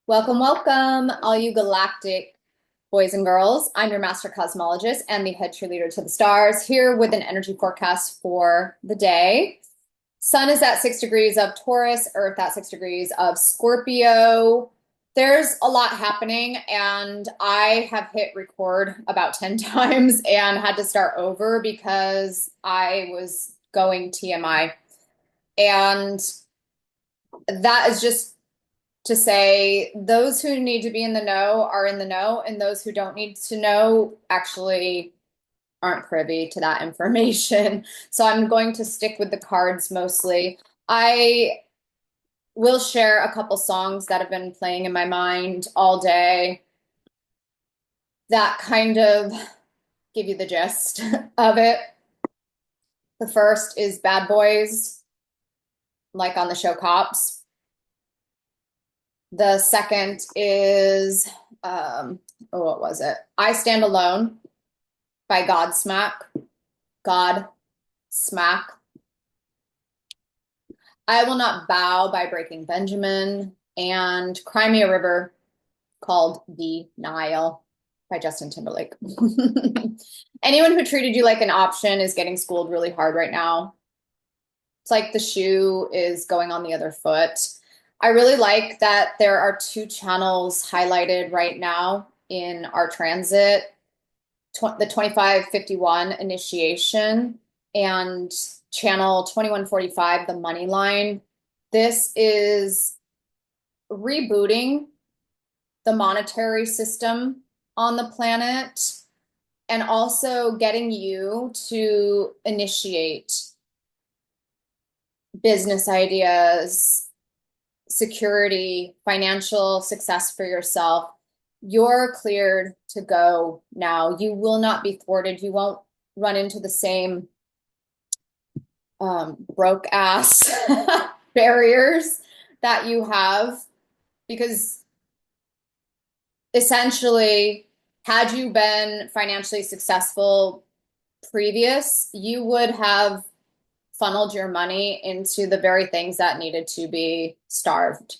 Welcome, welcome, all you galactic boys and girls. I'm your master cosmologist and the head cheerleader to the stars, here with an energy forecast for the day. Sun is at 6 degrees of Taurus, Earth at 6 degrees of Scorpio. There's a lot happening, and I have hit record about 10 times and had to start over because I was going TMI. And that is just to say those who need to be in the know are in the know, and those who don't need to know actually aren't privy to that information. So I'm going to stick with the cards mostly. I will share a couple songs that have been playing in my mind all day that kind of give you the gist of it. The first is Bad Boys, like on the show Cops. The second is, what was it? I Stand Alone by GODSMACK. GODSMACK. I Will Not Bow by Breaking Benjamin. And Cry Me a River called deNILE by Justin Timberlake. Anyone who treated you like an option is getting schooled really hard right now. It's like the shoe is going on the other foot. I really like that there are two channels highlighted right now in our transit, the 2551 initiation and channel 2145, the money line. This is rebooting the monetary system on the planet and also getting you to initiate business ideas, security, financial success for yourself. You're cleared to go now. You will not be thwarted. You won't run into the same broke ass barriers that you have, because essentially, had you been financially successful previous, you would have funneled your money into the very things that needed to be starved.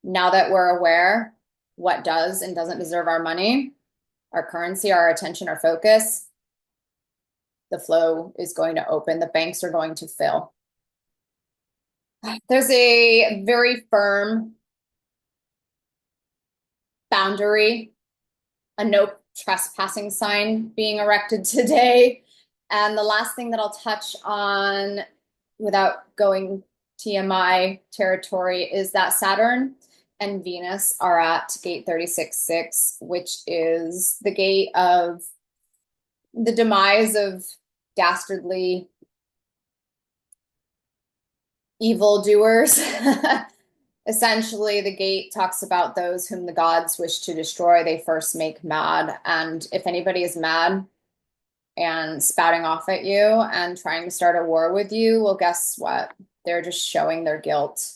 Now that we're aware what does and doesn't deserve our money, our currency, our attention, our focus, the flow is going to open. The banks are going to fill. There's a very firm boundary, a no trespassing sign being erected today. And the last thing that I'll touch on without going TMI territory is that Saturn and Venus are at gate 36.6, which is the gate of the demise of dastardly evildoers. Essentially, the gate talks about those whom the gods wish to destroy, they first make mad. And if anybody is mad and spouting off at you and trying to start a war with you, well, guess what? They're just showing their guilt.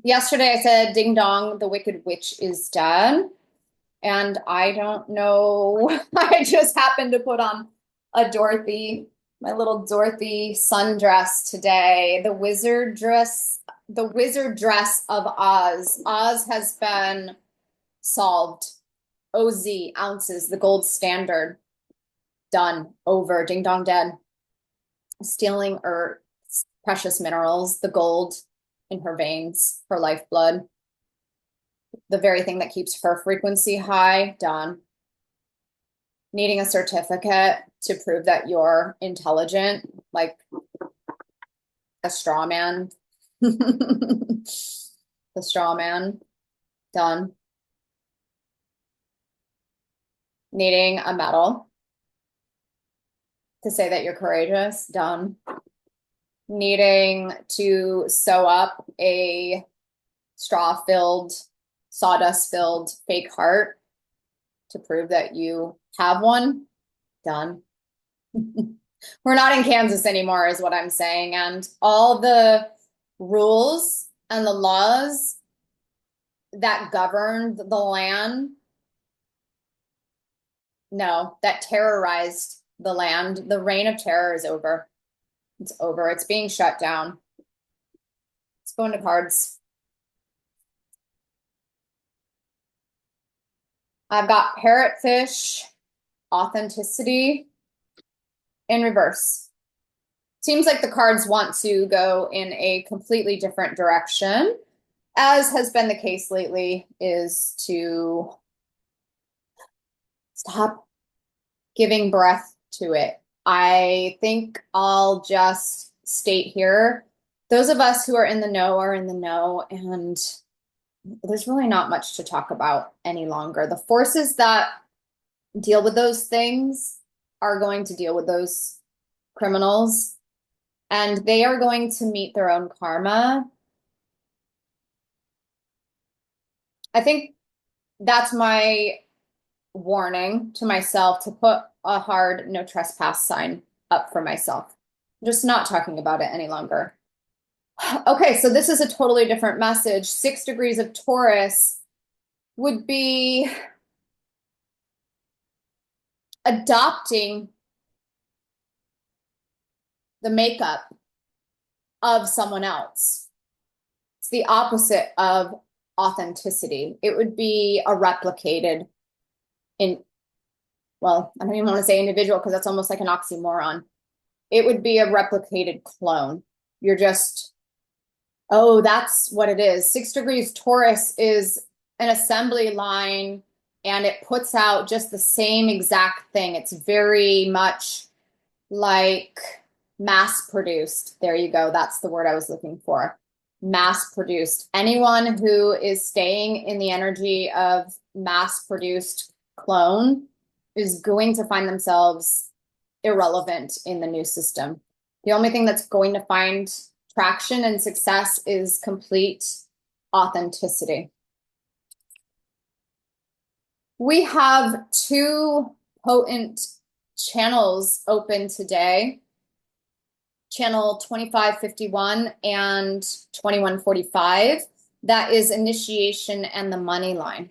Yesterday I said, ding dong, the wicked witch is dead. And I don't know, I just happened to put on a Dorothy, my little Dorothy sundress today, the wizard dress of Oz. Oz has been solved. OZ, ounces, the gold standard. Done, over, ding dong dead. Stealing Earth's precious minerals, the gold in her veins, her lifeblood, the very thing that keeps her frequency high, done. Needing a certificate to prove that you're intelligent, like a straw man. The straw man, done. Needing a medal to say that you're courageous, done. Needing to sew up a straw-filled, sawdust-filled fake heart to prove that you have one, done. We're not in Kansas anymore is what I'm saying. And all the rules and the laws that governed the land, no, that terrorized the land, the reign of terror is over. It's over. It's being shut down. Let's go into cards. I've got parrotfish, authenticity in reverse. Seems like the cards want to go in a completely different direction, as has been the case lately, is to stop giving breath to it. I think I'll just state here, those of us who are in the know are in the know, and there's really not much to talk about any longer. The forces that deal with those things are going to deal with those criminals, and they are going to meet their own karma. I think that's my warning to myself, to put a hard no trespass sign up for myself. I'm just not talking about it any longer. Okay, so this is a totally different message. 6 degrees of Taurus would be adopting the makeup of someone else. It's the opposite of authenticity. It would be a replicated well, I don't even want to say individual because that's almost like an oxymoron. It would be a replicated clone. You're just, oh, that's what it is. 6 degrees Taurus is an assembly line, and it puts out just the same exact thing. It's very much like mass produced. There you go. That's the word I was looking for. Mass produced. Anyone who is staying in the energy of mass produced clone is going to find themselves irrelevant in the new system. The only thing that's going to find traction and success is complete authenticity. We have 2 potent channels open today, channel 2551 and 2145. That is initiation and the money line.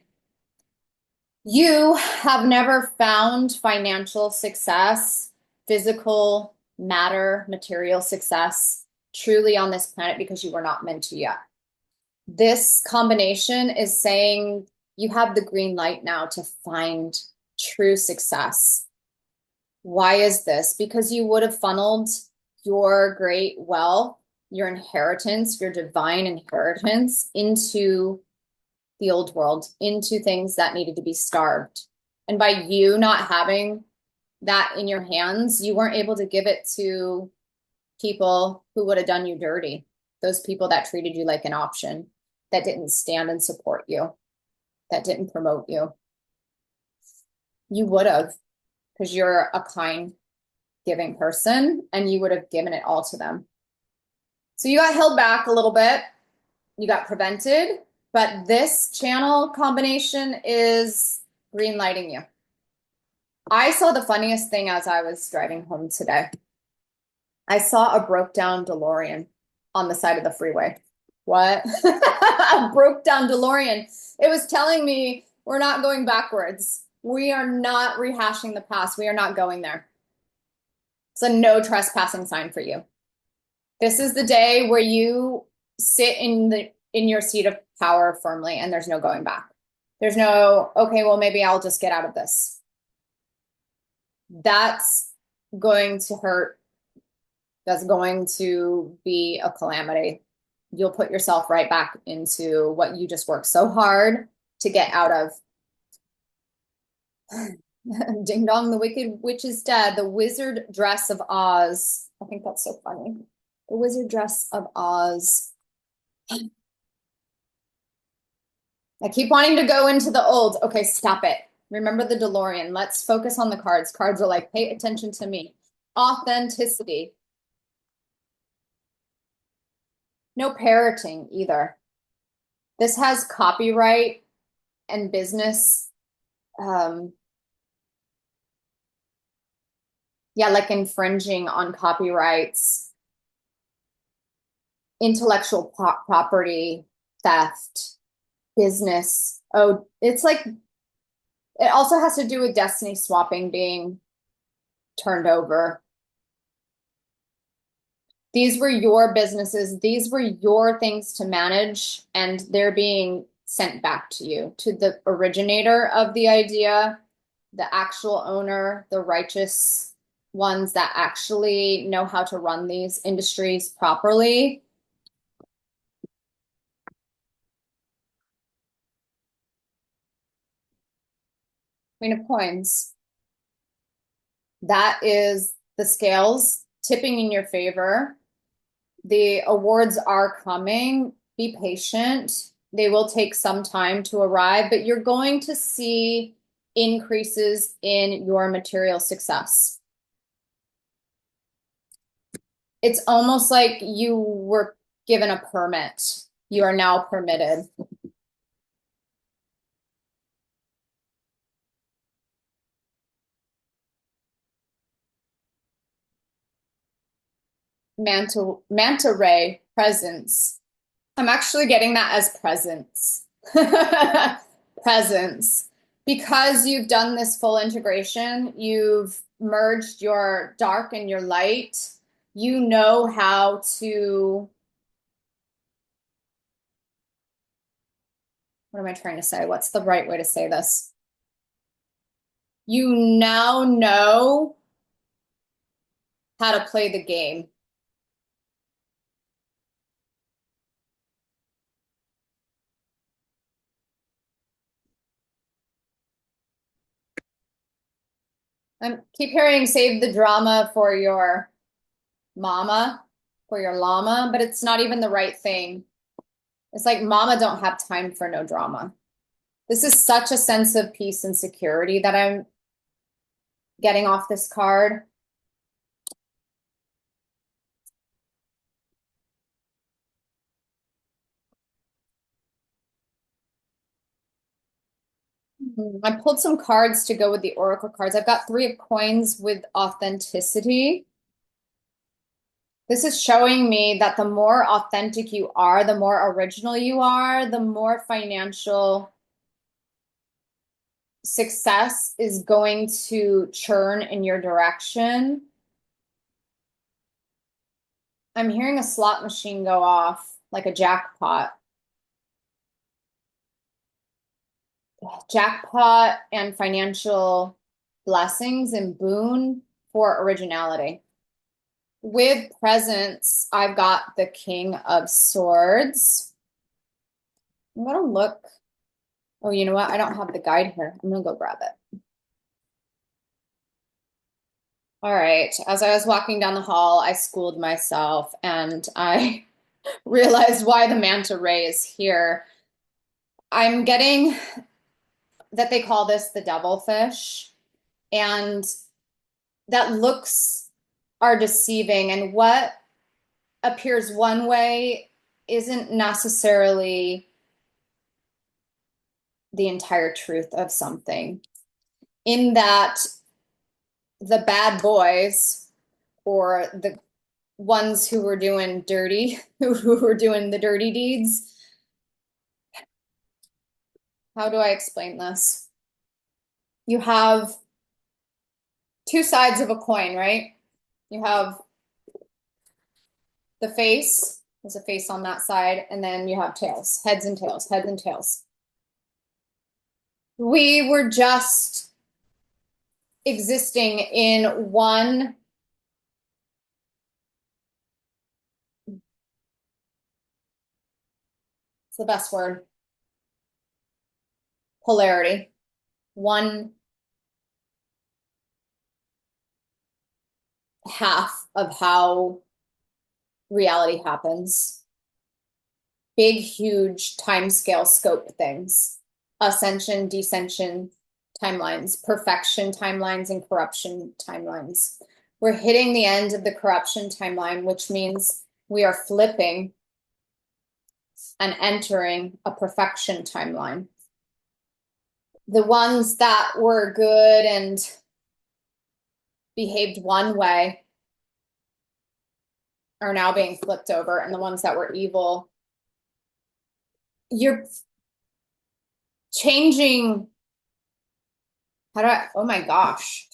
You have never found financial success, physical matter, material success truly on this planet because you were not meant to yet. This combination is saying you have the green light now to find true success. Why is this? Because you would have funneled your great wealth, your inheritance, your divine inheritance into the old world, into things that needed to be starved. And by you not having that in your hands, you weren't able to give it to people who would have done you dirty. Those people that treated you like an option, that didn't stand and support you, that didn't promote you. You would have, because you're a kind, giving person, and you would have given it all to them. So you got held back a little bit. You got prevented. But this channel combination is green lighting you. I saw the funniest thing as I was driving home today. I saw a broke down DeLorean on the side of the freeway. What? A broke down DeLorean. It was telling me we're not going backwards. We are not rehashing the past. We are not going there. It's a no trespassing sign for you. This is the day where you sit in your seat of power firmly, and there's no going back. There's no, okay, well, maybe I'll just get out of this. That's going to hurt. That's going to be a calamity. You'll put yourself right back into what you just worked so hard to get out of. Ding dong, the wicked witch is dead. The wizard dress of Oz. I think that's so funny. The wizard dress of Oz. I keep wanting to go into the old. Okay, stop it. Remember the DeLorean. Let's focus on the cards. Cards are like, pay attention to me. Authenticity. No parroting either. This has copyright and business. Yeah, like infringing on copyrights, intellectual property, theft, business. Oh, it's like, it also has to do with destiny swapping being turned over. These were your businesses. These were your things to manage, and they're being sent back to you, to the originator of the idea, the actual owner, the righteous ones that actually know how to run these industries properly. Queen of Coins. That is the scales tipping in your favor. The awards are coming. Be patient. They will take some time to arrive, but you're going to see increases in your material success. It's almost like you were given a permit. You are now permitted. Manta ray presence. I'm actually getting that as presence. Presence. Because you've done this full integration, you've merged your dark and your light. You know how to, what am I trying to say? What's the right way to say this? You now know how to play the game. I keep hearing save the drama for your mama, for your llama, but it's not even the right thing. It's like mama don't have time for no drama. This is such a sense of peace and security that I'm getting off this card. I pulled some cards to go with the oracle cards. I've got 3 of coins with authenticity. This is showing me that the more authentic you are, the more original you are, the more financial success is going to churn in your direction. I'm hearing a slot machine go off, like a jackpot. Jackpot and financial blessings and boon for originality. With presence, I've got the King of Swords. I'm gonna look. Oh, you know what? I don't have the guide here. I'm gonna go grab it. All right. As I was walking down the hall, I schooled myself and I realized why the manta ray is here. I'm getting that they call this the devilfish, and that looks are deceiving, and what appears one way isn't necessarily the entire truth of something. In that the bad boys, or the ones who were doing dirty, who were doing the dirty deeds. How do I explain this? You have 2 sides of a coin, right? You have the face, there's a face on that side, and then you have tails, heads and tails, heads and tails. We were just existing in one it's the best word, polarity, one half of how reality happens. Big, huge timescale scope things. Ascension, descension timelines, perfection timelines, and corruption timelines. We're hitting the end of the corruption timeline, which means we are flipping and entering a perfection timeline. The ones that were good and behaved one way are now being flipped over, and the ones that were evil, you're changing. Oh my gosh.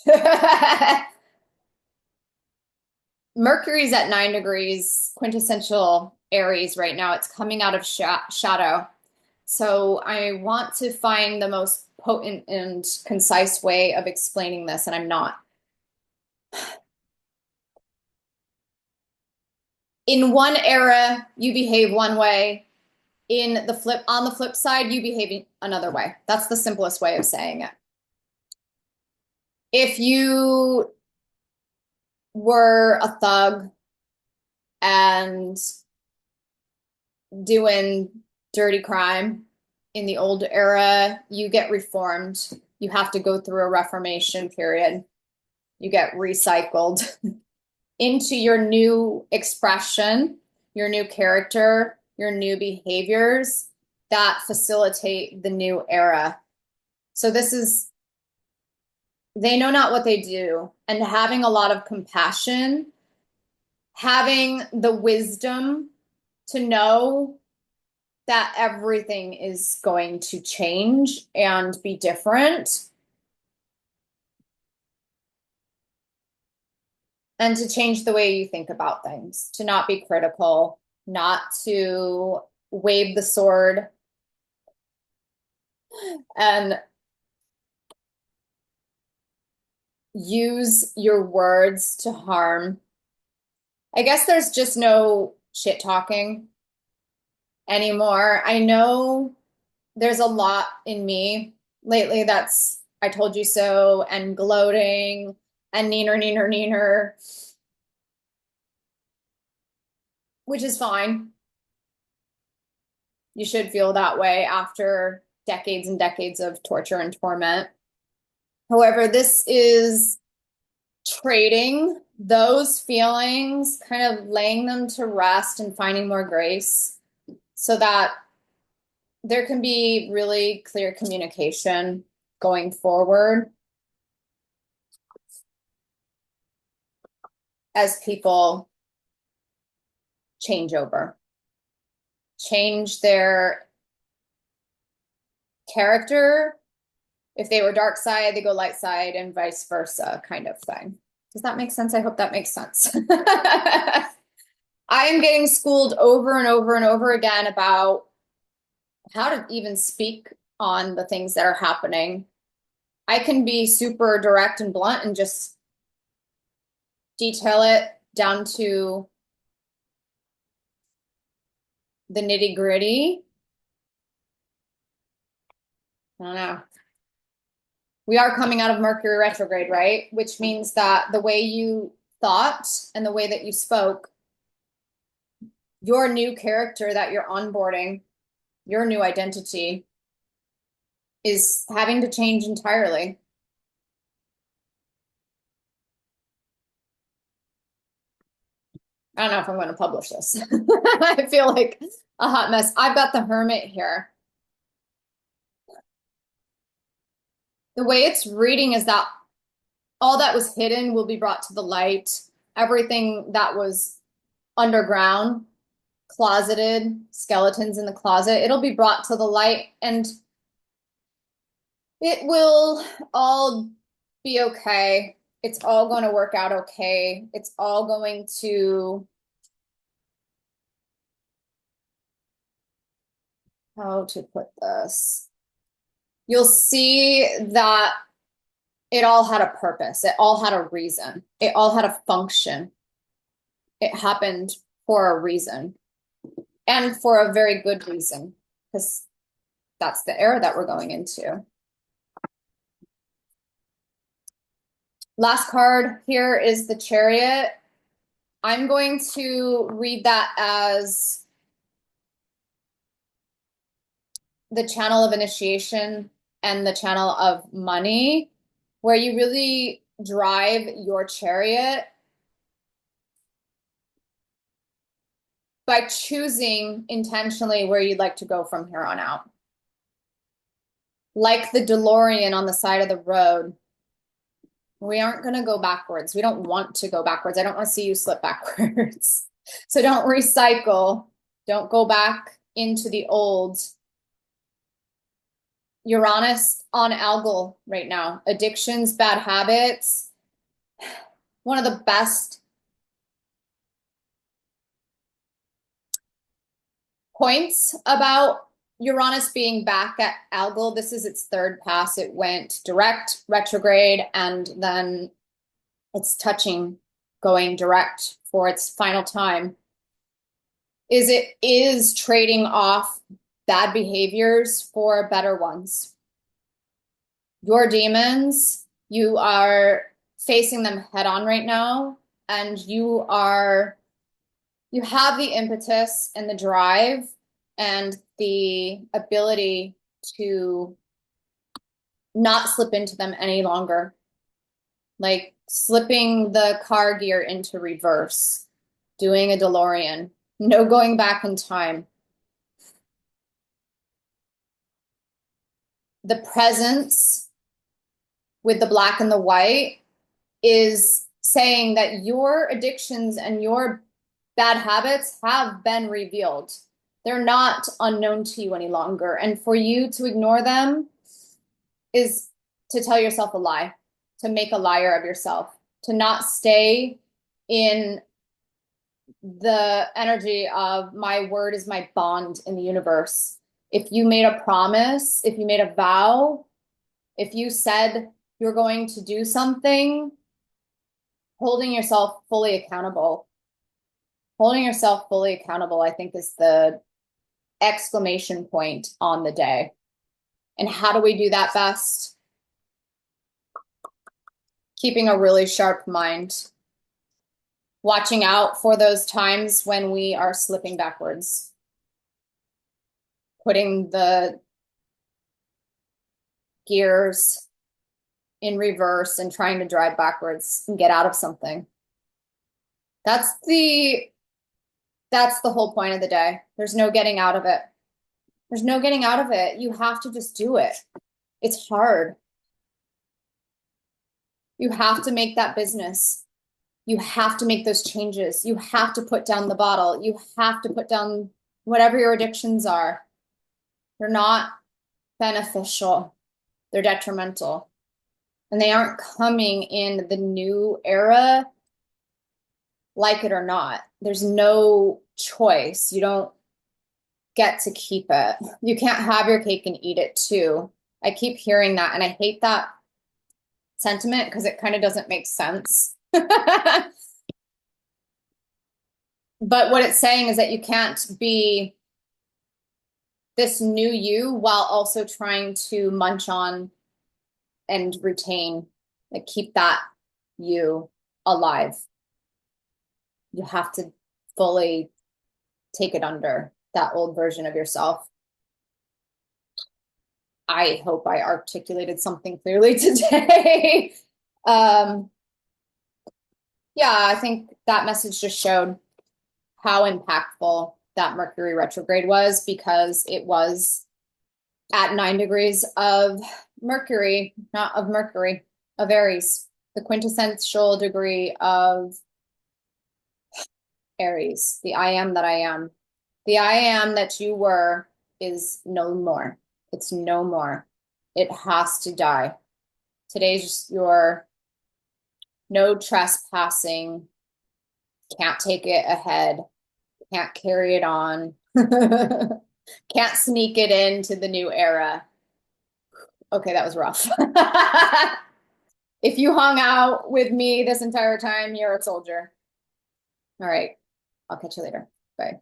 Mercury's at 9 degrees, quintessential Aries right now. It's coming out of shadow. So I want to find the most potent and concise way of explaining this, and I'm not. In one era, you behave one way. On the flip side, you behave another way. That's the simplest way of saying it. If you were a thug and doing dirty crime in the old era, you get reformed. You have to go through a reformation period. You get recycled into your new expression, your new character, your new behaviors that facilitate the new era. So they know not what they do, and having a lot of compassion, having the wisdom to know that everything is going to change and be different, and to change the way you think about things, to not be critical, not to wave the sword and use your words to harm. I guess there's just no shit talking anymore. I know there's a lot in me lately that's I told you so and gloating and neener, which is fine. You should feel that way after decades and decades of torture and torment. However, this is trading those feelings, kind of laying them to rest and finding more grace so that there can be really clear communication going forward as people change over, change their character. If they were dark side, they go light side, and vice versa, kind of thing. Does that make sense? I hope that makes sense. I am getting schooled over and over and over again about how to even speak on the things that are happening. I can be super direct and blunt and just detail it down to the nitty-gritty. I don't know. We are coming out of Mercury retrograde, right? Which means that the way you thought and the way that you spoke, your new character that you're onboarding, your new identity, is having to change entirely. I don't know if I'm going to publish this. I feel like a hot mess. I've got the Hermit here. The way it's reading is that all that was hidden will be brought to the light. Everything that was underground, closeted, skeletons in the closet, it'll be brought to the light, and it will all be okay. It's all going to work out okay. It's all going to, how to put this? You'll see that it all had a purpose. It all had a reason. It all had a function. It happened for a reason, and for a very good reason, because that's the era that we're going into. Last card here is the Chariot. I'm going to read that as the channel of initiation and the channel of money, where you really drive your chariot by choosing intentionally where you'd like to go from here on out. Like the DeLorean on the side of the road, we aren't going to go backwards. We don't want to go backwards. I don't want to see you slip backwards. So don't recycle. Don't go back into the old. Uranus on algal right now. Addictions, bad habits. One of the best points about Uranus being back at Algol, this is its third pass. It went direct, retrograde, and then it's touching, going direct for its final time. It is trading off bad behaviors for better ones. Your demons, you are facing them head on right now, and you have the impetus and the drive and the ability to not slip into them any longer. Like slipping the car gear into reverse, doing a DeLorean, no going back in time. The presence with the black and the white is saying that your addictions and your bad habits have been revealed. They're not unknown to you any longer. And for you to ignore them is to tell yourself a lie, to make a liar of yourself, to not stay in the energy of my word is my bond in the universe. If you made a promise, if you made a vow, if you said you're going to do something, holding yourself fully accountable. Holding yourself fully accountable, I think, is the exclamation point on the day. And how do we do that best? Keeping a really sharp mind. Watching out for those times when we are slipping backwards. Putting the gears in reverse and trying to drive backwards and get out of something. That's the whole point of the day. There's no getting out of it. There's no getting out of it. You have to just do it. It's hard. You have to make that business. You have to make those changes. You have to put down the bottle. You have to put down whatever your addictions are. They're not beneficial. They're detrimental. And they aren't coming in the new era, like it or not. There's no choice. You don't get to keep it. You can't have your cake and eat it too. I keep hearing that, and I hate that sentiment because it kind of doesn't make sense. But what it's saying is that you can't be this new you while also trying to munch on and retain, like keep that you alive. You have to fully take it under that old version of yourself. I hope I articulated something clearly today. Yeah, I think that message just showed how impactful that Mercury retrograde was, because it was at 9 degrees of Mercury, not of Mercury, of Aries, the quintessential degree of Aries, the I am that I am. The I am that you were is no more. It's no more. It has to die. Today's your no trespassing, can't take it ahead, can't carry it on, can't sneak it into the new era. Okay, that was rough. If you hung out with me this entire time, you're a soldier. All right, I'll catch you later. Bye.